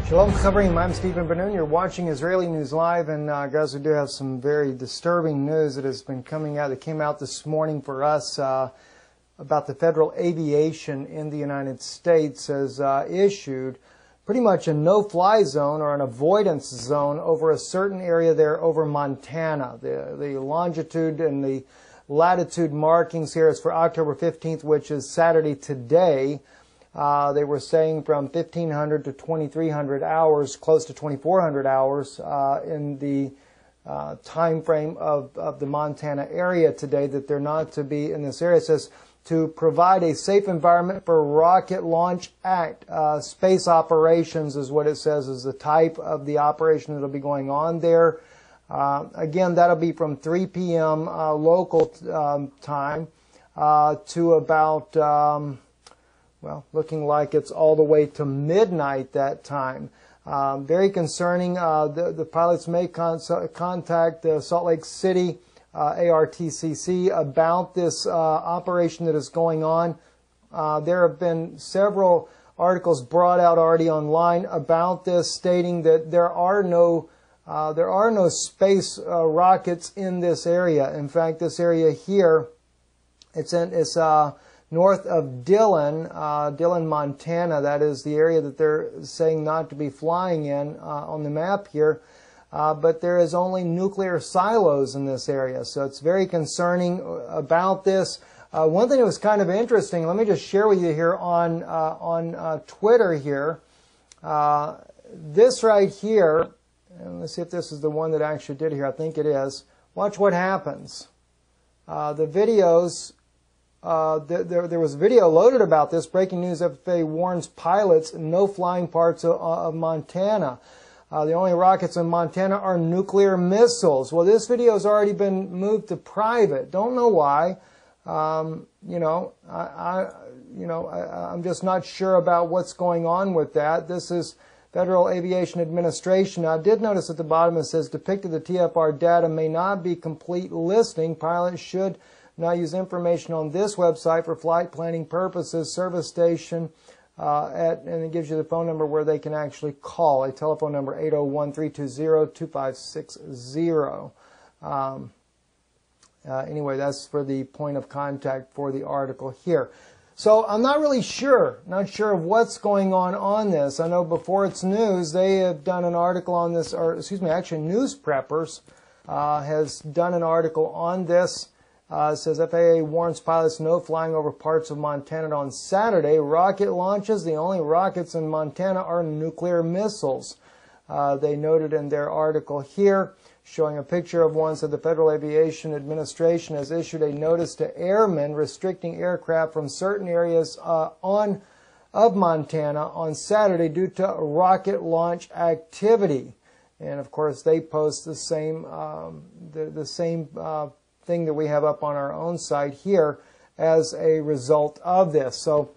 Shalom Chavrim, I'm Stephen Ben-Nun. You're watching Israeli News Live, and guys, we do have some very disturbing news that has been coming out. That came out this morning for us about the federal aviation in the United States has issued pretty much a no-fly zone or an avoidance zone over a certain area there over Montana. The longitude and the latitude markings here is for October 15th, which is Saturday today. They were saying from 1,500 to 2,300 hours, close to 2,400 hours in the time frame of the Montana area today, that they're not to be in this area. It says to provide a safe environment for Rocket Launch Act. Space operations is what it says is the type of the operation that will be going on there. Again, that'll be from 3 p.m. Local time to about... well, looking like it's all the way to midnight that time. Very concerning. The pilots may contact the Salt Lake City ARTCC about this operation that is going on. There have been several articles brought out already online about this, stating that there are no space rockets in this area. In fact, this area here, it's north of Dillon, Montana. That is the area that they're saying not to be flying in on the map here. But there is only nuclear silos in this area, so it's very concerning about this. One thing that was kind of interesting, let me just share with you here on Twitter here. This right here, and let's see if this is the one that I actually did here. I think it is. Watch what happens. The videos... there was a video loaded about this. Breaking news: FAA warns pilots no flying parts of Montana. The only rockets in Montana are nuclear missiles. Well, this video has already been moved to private. Don't know why. I'm just not sure about what's going on with that. This is Federal Aviation Administration. Now, I did notice at the bottom it says depicted the TFR data may not be complete listing. Pilots should now use information on this website for flight planning purposes. Service station, and it gives you the phone number where they can actually call. A telephone number 801-320-2560. Anyway, that's for the point of contact for the article here. So I'm not really sure, not sure of what's going on this. I know before it's news, they have done an article on this, or excuse me, actually News Preppers has done an article on this. It says FAA warns pilots no flying over parts of Montana on Saturday. Rocket launches. The only rockets in Montana are nuclear missiles. They noted in their article here, showing a picture of one, said the Federal Aviation Administration has issued a notice to airmen restricting aircraft from certain areas of Montana on Saturday due to rocket launch activity. And of course, they post the same thing that we have up on our own site here as a result of this. So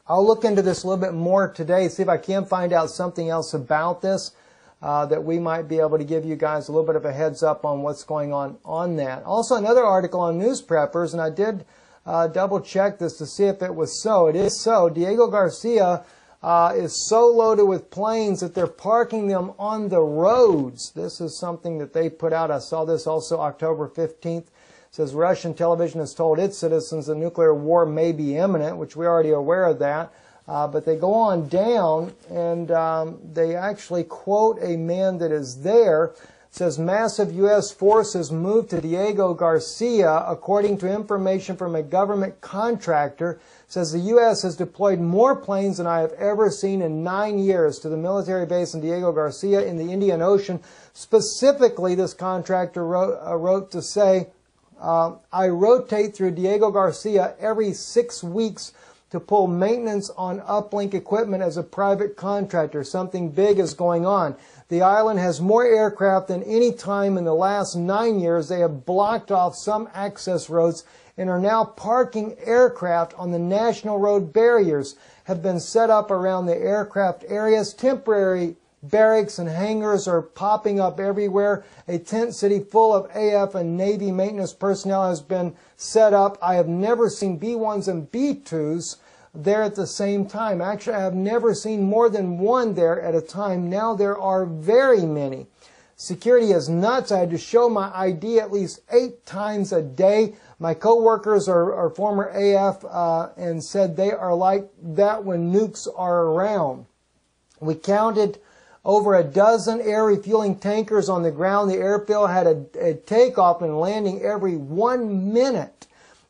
I'll look into this a little bit more today, see if I can find out something else about this that we might be able to give you guys a little bit of a heads up on what's going on that. Also, another article on News Preppers, and I did double check this to see if it was so. It is so. Diego Garcia is so loaded with planes that they're parking them on the roads. This is something that they put out. I saw this also October 15th. It says Russian television has told its citizens a nuclear war may be imminent, which we're already aware of that. But they go on down, and they actually quote a man that is there. It says massive U.S. forces moved to Diego Garcia, according to information from a government contractor. It says the U.S. has deployed more planes than I have ever seen in 9 years to the military base in Diego Garcia in the Indian Ocean. Specifically, this contractor wrote to say, I rotate through Diego Garcia every 6 weeks to pull maintenance on uplink equipment as a private contractor. Something big is going on. The island has more aircraft than any time in the last 9 years. They have blocked off some access roads and are now parking aircraft on the national road. Barriers have been set up around the aircraft areas. Temporary barracks and hangars are popping up everywhere. A tent city full of AF and Navy maintenance personnel has been set up. I have never seen B-1s and B-2s there at the same time. Actually, I have never seen more than one there at a time. Now there are very many. Security is nuts. I had to show my ID at least 8 times a day. My coworkers are former AF and said they are like that when nukes are around. We counted over a dozen air refueling tankers on the ground. The airfield had a takeoff and landing every 1 minute.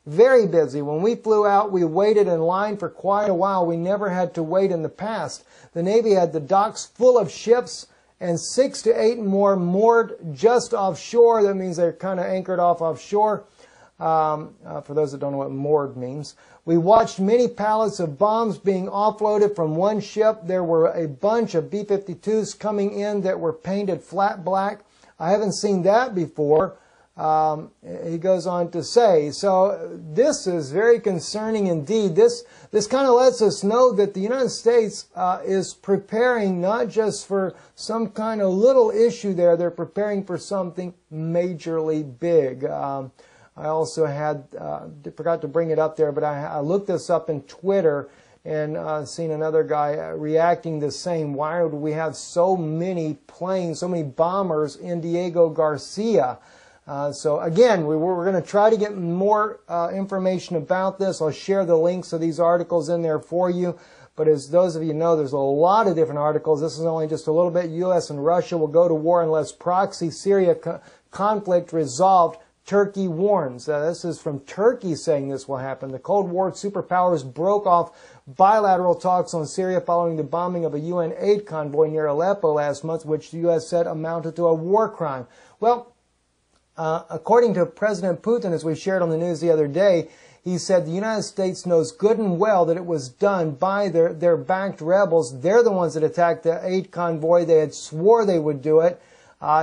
Very busy. When we flew out, we waited in line for quite a while. We never had to wait in the past. The Navy had the docks full of ships and 6 to 8 more moored just offshore. That means they're kind of anchored off offshore. For those that don't know what moored means. We watched many pallets of bombs being offloaded from one ship. There were a bunch of B-52s coming in that were painted flat black. I haven't seen that before. He goes on to say, so this is very concerning indeed. This kind of lets us know that the United States is preparing not just for some kind of little issue there. They're preparing for something majorly big. I also forgot to bring it up there, but I looked this up in Twitter and seen another guy reacting the same. Why do we have so many planes, so many bombers in Diego Garcia? So again, we're going to try to get more information about this. I'll share the links of these articles in there for you. But as those of you know, there's a lot of different articles. This is only just a little bit. U.S. and Russia will go to war unless proxy Syria conflict resolved. Turkey warns. This is from Turkey saying this will happen. The Cold War superpowers broke off bilateral talks on Syria following the bombing of a UN aid convoy near Aleppo last month, which the U.S. said amounted to a war crime. Well, according to President Putin, as we shared on the news the other day, he said the United States knows good and well that it was done by their backed rebels. They're the ones that attacked the aid convoy. They had swore they would do it.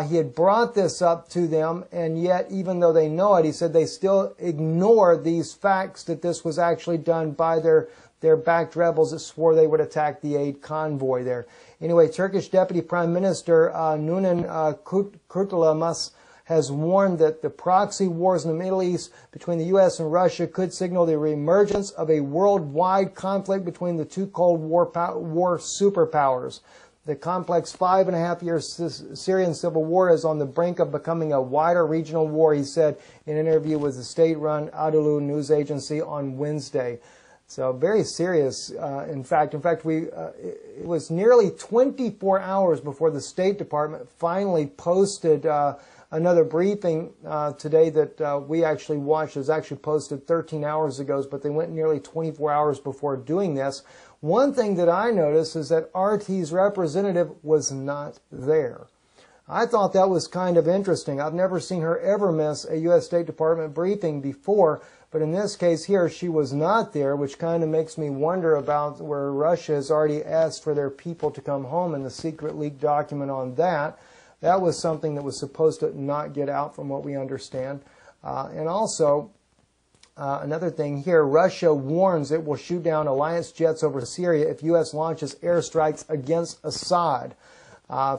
He had brought this up to them, and yet, even though they know it, he said they still ignore these facts that this was actually done by their backed rebels that swore they would attack the aid convoy there. Anyway, Turkish Deputy Prime Minister Nunan Kurtulmuş has warned that the proxy wars in the Middle East between the U.S. and Russia could signal the reemergence of a worldwide conflict between the two Cold War superpowers. The complex 5.5-year Syrian civil war is on the brink of becoming a wider regional war, he said in an interview with the state-run Anadolu news agency on Wednesday. So very serious. In fact, it was nearly 24 hours before the State Department finally posted another briefing today that we actually watched. It was actually posted 13 hours ago, but they went nearly 24 hours before doing this. One thing that I noticed is that RT's representative was not there. I thought that was kind of interesting. I've never seen her ever miss a U.S. State Department briefing before, but in this case here, she was not there, which kind of makes me wonder about where Russia has already asked for their people to come home and the secret leaked document on that. That was something that was supposed to not get out from what we understand. And also, another thing here, Russia warns it will shoot down alliance jets over Syria if U.S. launches airstrikes against Assad.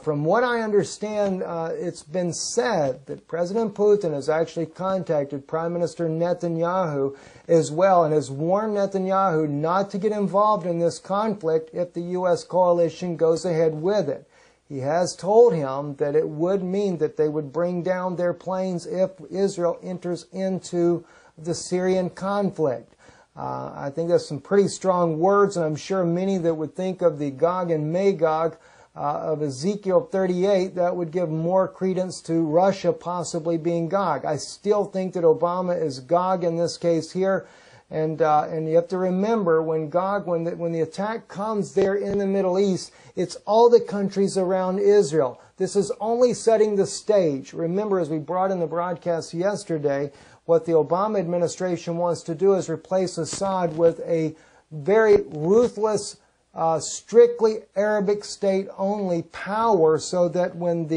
From what I understand, it's been said that President Putin has actually contacted Prime Minister Netanyahu as well and has warned Netanyahu not to get involved in this conflict if the U.S. coalition goes ahead with it. He has told him that it would mean that they would bring down their planes if Israel enters into the Syrian conflict. I think that's some pretty strong words, and I'm sure many that would think of the Gog and Magog of Ezekiel 38, that would give more credence to Russia possibly being Gog. I still think that Obama is Gog in this case here, and you have to remember when the attack comes there in the Middle East, it's all the countries around Israel. This is only setting the stage. Remember, as we brought in the broadcast yesterday, what the Obama administration wants to do is replace Assad with a very ruthless, strictly Arabic state-only power, so that when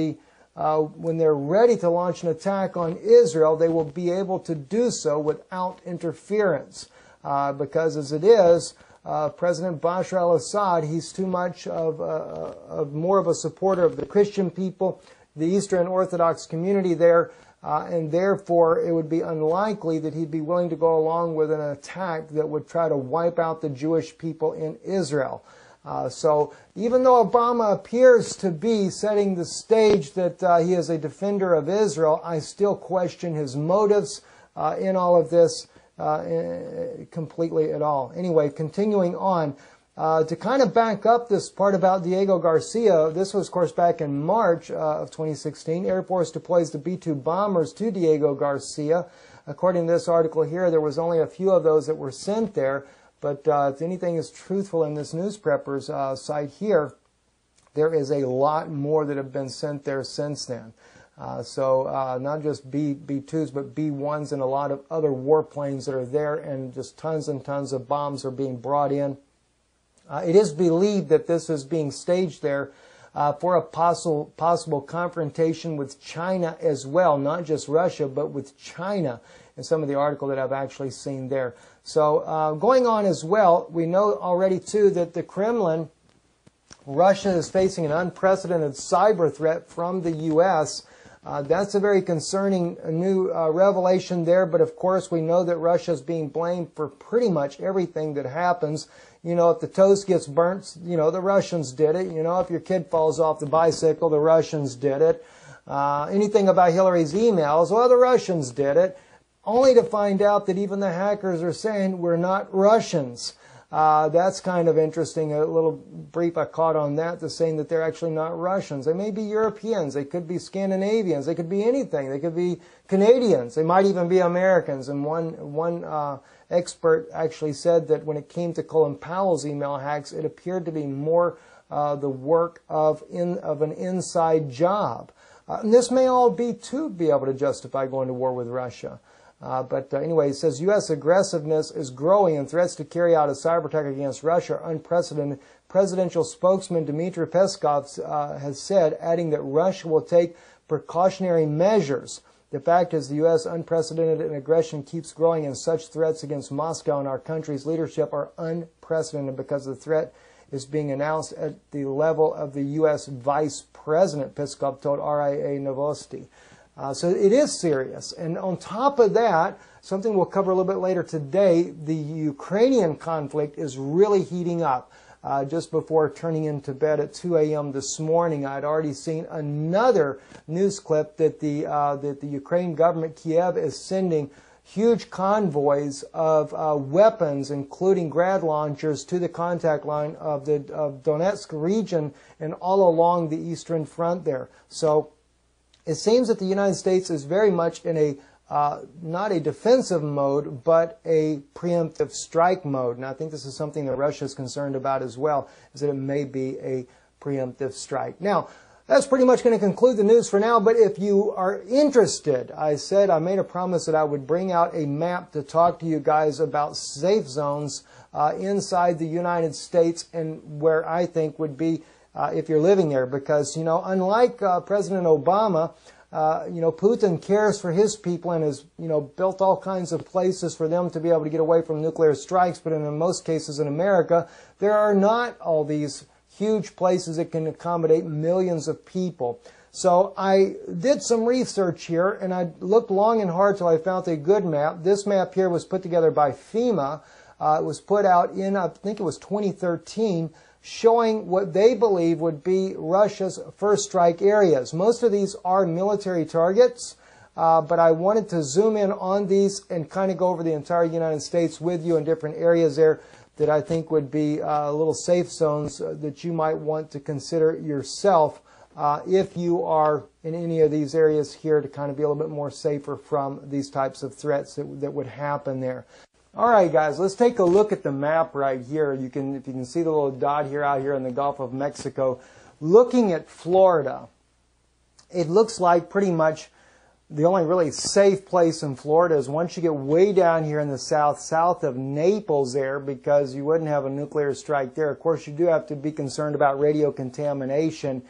they're ready to launch an attack on Israel, they will be able to do so without interference. Because as it is, President Bashar al-Assad, he's too much of more of a supporter of the Christian people, the Eastern Orthodox community there. and therefore it would be unlikely that he'd be willing to go along with an attack that would try to wipe out the Jewish people in Israel. So even though Obama appears to be setting the stage that he is a defender of Israel, I still question his motives in all of this completely at all. Anyway, continuing on, to kind of back up this part about Diego Garcia, this was, of course, back in March of 2016. Air Force deploys the B-2 bombers to Diego Garcia. According to this article here, there was only a few of those that were sent there. But if anything is truthful in this News Preppers site here, there is a lot more that have been sent there since then. So not just B-2s, but B-1s and a lot of other warplanes that are there, and just tons and tons of bombs are being brought in. It is believed that this is being staged there for a possible confrontation with China as well, not just Russia, but with China, in some of the article that I've actually seen there. So going on as well, we know already too that the Kremlin, Russia is facing an unprecedented cyber threat from the U.S. That's a very concerning new revelation there, but of course we know that Russia is being blamed for pretty much everything that happens. You know, if the toast gets burnt, you know, the Russians did it. You know, if your kid falls off the bicycle, the Russians did it. Anything about Hillary's emails, well, the Russians did it. Only to find out that even the hackers are saying we're not Russians. That's kind of interesting. A little brief I caught on that, to saying that they're actually not Russians. They may be Europeans. They could be Scandinavians. They could be anything. They could be Canadians. They might even be Americans. And one expert actually said that when it came to Colin Powell's email hacks, it appeared to be more the work of an inside job. And this may all be to be able to justify going to war with Russia. But anyway, it says U.S. aggressiveness is growing and threats to carry out a cyber attack against Russia are unprecedented. Presidential spokesman Dmitry Peskov has said, adding that Russia will take precautionary measures. The fact is the U.S. unprecedented aggression keeps growing, and such threats against Moscow and our country's leadership are unprecedented because the threat is being announced at the level of the U.S. Vice President, Peskov told RIA Novosti. So it is serious. And on top of that, something we'll cover a little bit later today, the Ukrainian conflict is really heating up. Just before turning into bed at 2 a.m. this morning, I'd already seen another news clip that the Ukraine government, Kiev, is sending huge convoys of weapons, including Grad launchers, to the contact line of the Donetsk region and all along the eastern front there. So it seems that the United States is very much in a not a defensive mode, but a preemptive strike mode. And I think this is something that Russia is concerned about as well, is that it may be a preemptive strike. Now, that's pretty much going to conclude the news for now, but if you are interested, I made a promise that I would bring out a map to talk to you guys about safe zones inside the United States, and where I think would be if you're living there, because, you know, unlike President Obama, you know, Putin cares for his people and has, you know, built all kinds of places for them to be able to get away from nuclear strikes. But in most cases in America, there are not all these huge places that can accommodate millions of people. So I did some research here, and I looked long and hard till I found a good map. This map here was put together by FEMA. It was put out in, I think it was 2013, showing what they believe would be Russia's first strike areas. Most of these are military targets, but I wanted to zoom in on these and kind of go over the entire United States with you in different areas there that I think would be little safe zones that you might want to consider yourself if you are in any of these areas here, to kind of be a little bit more safer from these types of threats that would happen there. All right, guys, let's take a look at the map right here. If you can see the little dot here out here in the Gulf of Mexico, looking at Florida, it looks like pretty much the only really safe place in Florida is once you get way down here in the south of Naples there, because you wouldn't have a nuclear strike there. Of course, you do have to be concerned about radio contamination.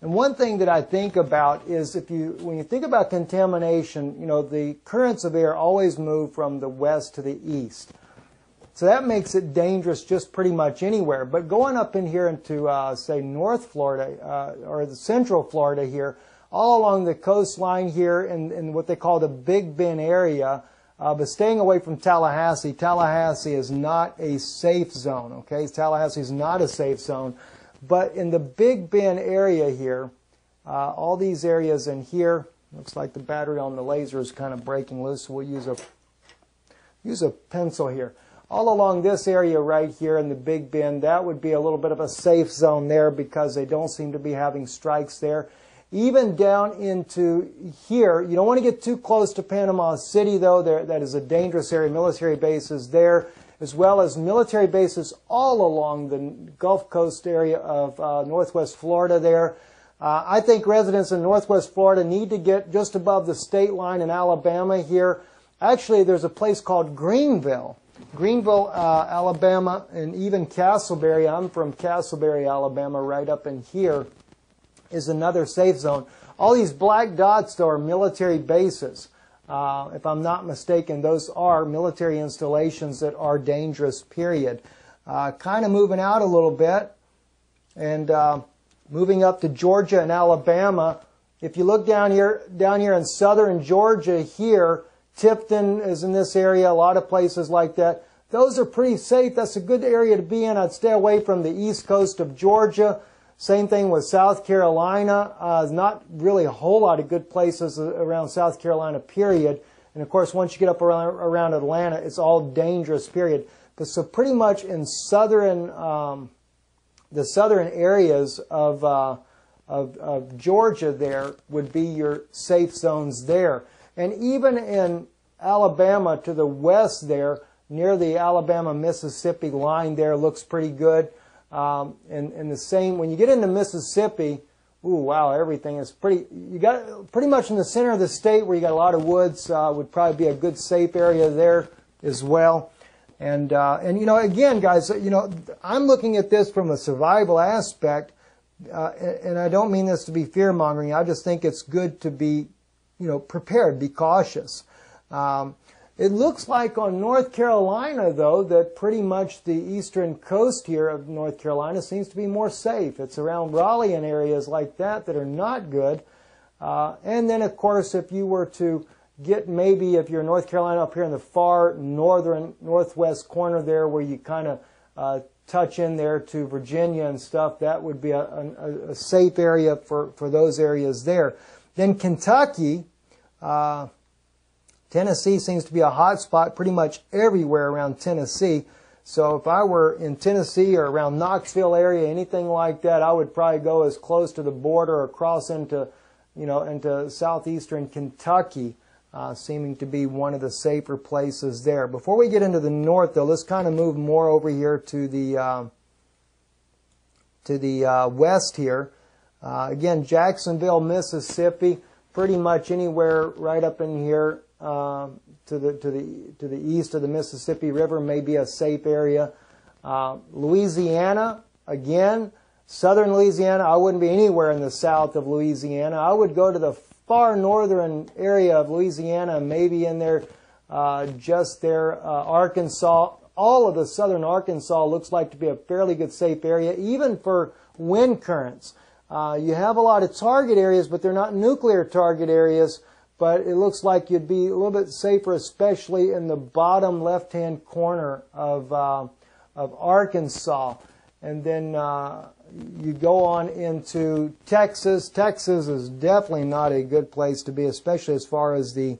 And one thing that I think about is when you think about contamination, you know, the currents of air always move from the west to the east. So that makes it dangerous just pretty much anywhere. But going up in here into, say, North Florida or the Central Florida here, all along the coastline here in what they call the Big Bend area, but staying away from Tallahassee. Tallahassee is not a safe zone, okay? Tallahassee is not a safe zone. But in the Big Bend area here, all these areas in here, looks like the battery on the laser is kind of breaking loose, so we'll use a pencil here. All along this area right here in the Big Bend, that would be a little bit of a safe zone there because they don't seem to be having strikes there. Even down into here, you don't want to get too close to Panama City, though. That is a dangerous area. Military bases there, as well as military bases all along the Gulf Coast area of northwest Florida there. I think residents in northwest Florida need to get just above the state line in Alabama here. Actually, there's a place called Greenville, Alabama, and even Castleberry. I'm from Castleberry, Alabama, right up in here is another safe zone. All these black dots, though, are military bases. If I'm not mistaken, those are military installations that are dangerous, period. Kind of moving out a little bit and moving up to Georgia and Alabama. If you look down here in southern Georgia here, Tipton is in this area, a lot of places like that. Those are pretty safe. That's a good area to be in. I'd stay away from the east coast of Georgia. Same thing with South Carolina. There's not really a whole lot of good places around South Carolina, period. And of course, once you get up around Atlanta, it's all dangerous, period. But so pretty much in the southern areas of Georgia there would be your safe zones there. And even in Alabama to the west there, near the Alabama-Mississippi line there, looks pretty good. And the same, when you get into Mississippi, ooh, wow, everything is you got pretty much in the center of the state where you got a lot of woods, would probably be a good safe area there as well. And you know, again, guys, you know, I'm looking at this from a survival aspect, and I don't mean this to be fear-mongering. I just think it's good to be, you know, prepared, be cautious. It looks like on North Carolina, though, that pretty much the eastern coast here of North Carolina seems to be more safe. It's around Raleigh and areas like that that are not good. And then, of course, if you were to get maybe, if you're in North Carolina up here in the far northwest corner there where you kind of touch in there to Virginia and stuff, that would be a safe area for those areas there. Then Kentucky, Tennessee seems to be a hot spot pretty much everywhere around Tennessee. So if I were in Tennessee or around Knoxville area, anything like that, I would probably go as close to the border or across into, you know, into southeastern Kentucky, seeming to be one of the safer places there. Before we get into the north, though, let's kind of move more over here to the west here. Again, Jacksonville, Mississippi, pretty much anywhere right up in here. To the east of the Mississippi River may be a safe area. Louisiana, again, southern Louisiana, I wouldn't be anywhere in the south of Louisiana. I would go to the far northern area of Louisiana, maybe in there, just there, Arkansas. All of the southern Arkansas looks like to be a fairly good safe area, even for wind currents. You have a lot of target areas, but they're not nuclear target areas. But it looks like you'd be a little bit safer, especially in the bottom left-hand corner of Arkansas. And then you go on into Texas. Texas is definitely not a good place to be, especially as far as the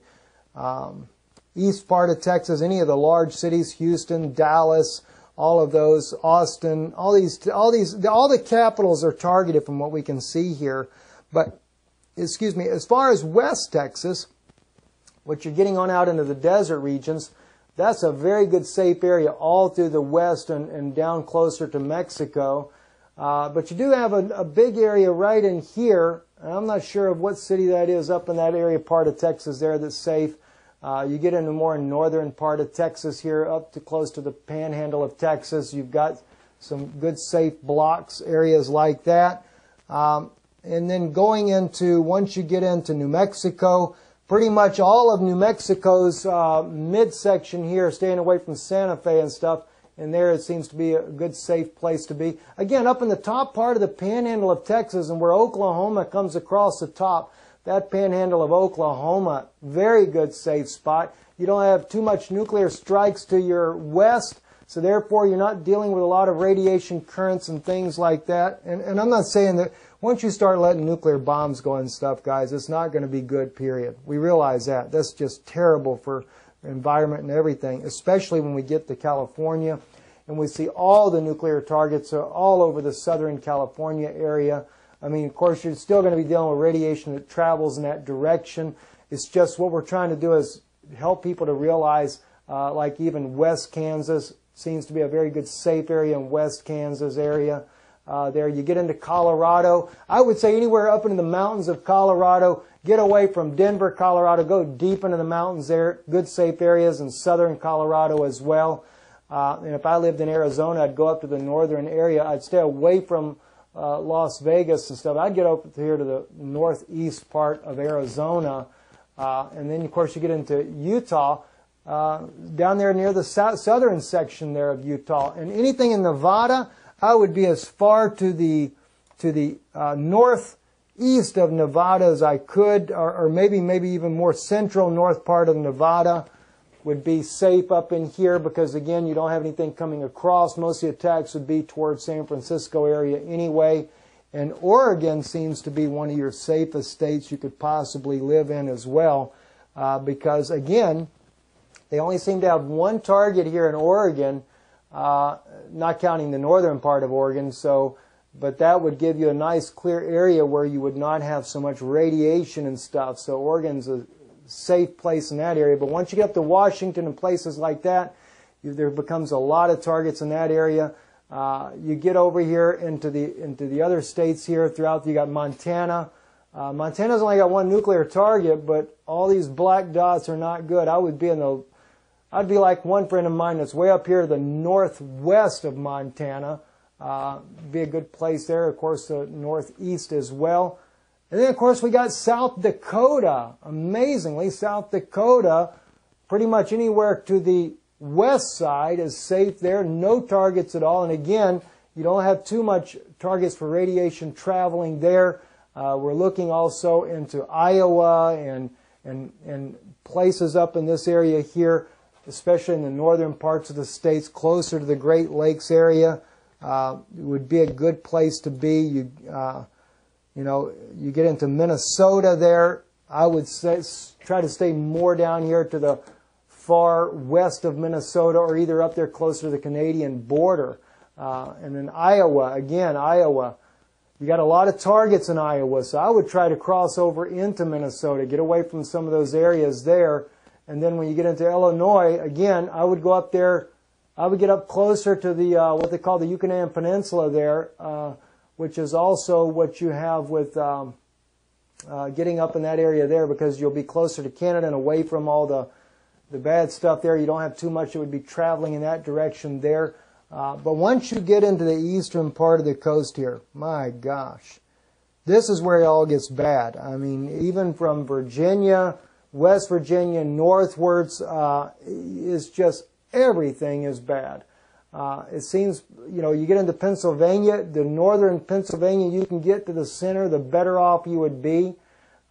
east part of Texas. Any of the large cities, Houston, Dallas, all of those, Austin, all the capitals are targeted from what we can see here. But excuse me, as far as West Texas, what you're getting on out into the desert regions, that's a very good safe area all through the west and down closer to Mexico. But you do have a big area right in here. And I'm not sure of what city that is up in that area part of Texas there that's safe. You get into more northern part of Texas here, up to close to the panhandle of Texas. You've got some good safe blocks, areas like that. And then going into, once you get into New Mexico, pretty much all of New Mexico's midsection here, staying away from Santa Fe and stuff, and there it seems to be a good, safe place to be. Again, up in the top part of the panhandle of Texas and where Oklahoma comes across the top, that panhandle of Oklahoma, very good, safe spot. You don't have too much nuclear strikes to your west, so therefore you're not dealing with a lot of radiation currents and things like that. And I'm not saying that once you start letting nuclear bombs go and stuff, guys, it's not going to be good, period. We realize that. That's just terrible for the environment and everything, especially when we get to California and we see all the nuclear targets are all over the Southern California area. I mean, of course, you're still going to be dealing with radiation that travels in that direction. It's just what we're trying to do is help people to realize, like even West Kansas seems to be a very good, safe area in West Kansas area. There, you get into Colorado. I would say anywhere up into the mountains of Colorado, get away from Denver, Colorado, go deep into the mountains there. Good, safe areas in southern Colorado as well. And if I lived in Arizona, I'd go up to the northern area. I'd stay away from Las Vegas and stuff. I'd get up here to the northeast part of Arizona. And then, of course, you get into Utah, down there near the southern section there of Utah. And anything in Nevada, I would be as far to the northeast of Nevada as I could, or maybe even more central north part of Nevada would be safe up in here because, again, you don't have anything coming across. Most of the attacks would be towards San Francisco area anyway. And Oregon seems to be one of your safest states you could possibly live in as well because, again, they only seem to have one target here in Oregon, not counting the northern part of Oregon. But that would give you a nice clear area where you would not have so much radiation and stuff. So Oregon's a safe place in that area. But once you get up to Washington and places like that, there becomes a lot of targets in that area. You get over here into the other states here throughout. You got Montana. Montana's only got one nuclear target, but all these black dots are not good. I'd be like one friend of mine that's way up here to the northwest of Montana. Be a good place there. Of course, the northeast as well. And then, of course, we got South Dakota. Amazingly, South Dakota, pretty much anywhere to the west side is safe there. No targets at all. And again, you don't have too much targets for radiation traveling there. We're looking also into Iowa and places up in this area here, especially in the northern parts of the states, closer to the Great Lakes area. It would be a good place to be. You get into Minnesota there. I would say try to stay more down here to the far west of Minnesota or either up there closer to the Canadian border. And then Iowa, again, Iowa. You got a lot of targets in Iowa, so I would try to cross over into Minnesota, get away from some of those areas there. And then when you get into Illinois, again, I would go up there. I would get up closer to the what they call the Yucatan Peninsula there, which is also what you have with getting up in that area there because you'll be closer to Canada and away from all the bad stuff there. You don't have too much that would be traveling in that direction there. But once you get into the eastern part of the coast here, my gosh, this is where it all gets bad. I mean, even from Virginia, West Virginia, northwards, is just everything is bad. It seems, you get into Pennsylvania, the northern Pennsylvania, you can get to the center, the better off you would be.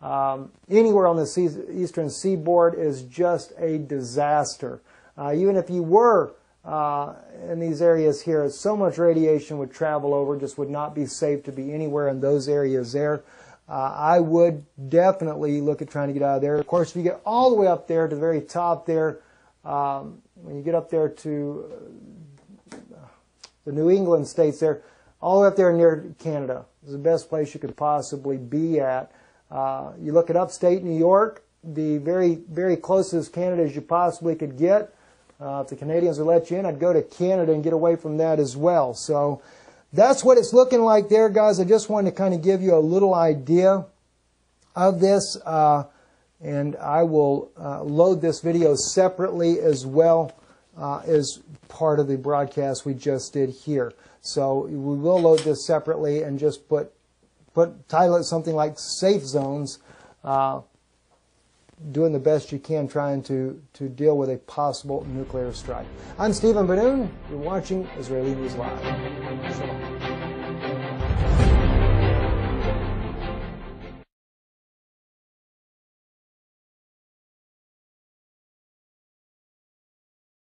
Anywhere on the eastern seaboard is just a disaster. Even if you were in these areas here, so much radiation would travel over, just would not be safe to be anywhere in those areas there. I would definitely look at trying to get out of there. Of course, if you get all the way up there to the very top there, when you get up there to the New England states there, all the way up there near Canada is the best place you could possibly be at. You look at upstate New York, the very, very closest Canada as you possibly could get. If the Canadians would let you in, I'd go to Canada and get away from that as well. So that's what it's looking like there, guys. I just wanted to kind of give you a little idea of this. And I will load this video separately as well as part of the broadcast we just did here. So we will load this separately and just title it something like Safe Zones doing the best you can trying to deal with a possible nuclear strike. I'm Stephen Benoon. You're watching Israeli News Live. Shalom.